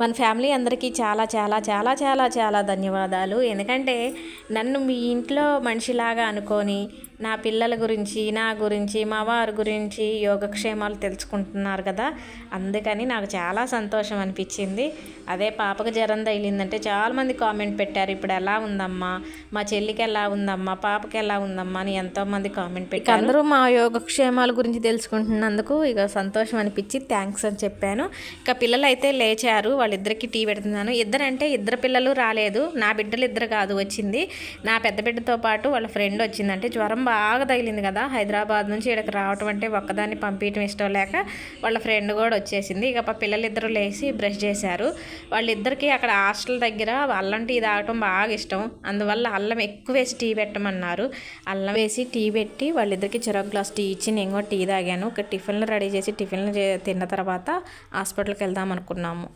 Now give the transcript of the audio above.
మన ఫ్యామిలీ అందరికీ చాలా చాలా చాలా చాలా చాలా ధన్యవాదాలు. ఎందుకంటే నన్ను మీ ఇంట్లో మనిషిలాగా అనుకొని నా పిల్లల గురించి, నా గురించి, మా వారి గురించి యోగక్షేమాలు తెలుసుకుంటున్నారు కదా, అందుకని నాకు చాలా సంతోషం అనిపించింది. అదే పాపకు జ్వరం తగిలిందంటే చాలామంది కామెంట్ పెట్టారు, ఇప్పుడు ఎలా ఉందమ్మా, మా చెల్లికి ఎలా ఉందమ్మా, పాపకి ఎలా ఉందమ్మా అని ఎంతోమంది కామెంట్ పెట్టారు. అందరూ మా యోగక్షేమాల గురించి తెలుసుకుంటున్నందుకు ఇక సంతోషం అనిపించి థ్యాంక్స్ అని చెప్పాను. ఇక పిల్లలు అయితే లేచారు, వాళ్ళిద్దరికి టీ పెడుతున్నాను. ఇద్దరు పిల్లలు రాలేదు, నా బిడ్డలు ఇద్దరు కాదు వచ్చింది, నా పెద్ద బిడ్డతో పాటు వాళ్ళ ఫ్రెండ్ వచ్చిందంటే జ్వరం బాగా తగిలింది కదా, హైదరాబాద్ నుంచి ఇక్కడికి రావటం అంటే ఒక్కదాన్ని పంపించడం ఇష్టం లేక వాళ్ళ ఫ్రెండ్ కూడా వచ్చేసింది. ఇక పిల్లలిద్దరూ లేచి బ్రష్ చేశారు. వాళ్ళిద్దరికీ అక్కడ హాస్టల్ దగ్గర అల్లం టీ తాగటం బాగా ఇష్టం, అందువల్ల అల్లం ఎక్కువ వేసి టీ పెట్టమన్నారు. అల్లం వేసి టీ పెట్టి వాళ్ళిద్దరికి చెరొక గ్లాస్ టీ ఇచ్చి నేను కూడా టీ తాగాను. ఒక టిఫిన్లు రెడీ చేసి టిఫిన్లు తిన్న తర్వాత హాస్పిటల్కి వెళ్దాం అనుకున్నాము.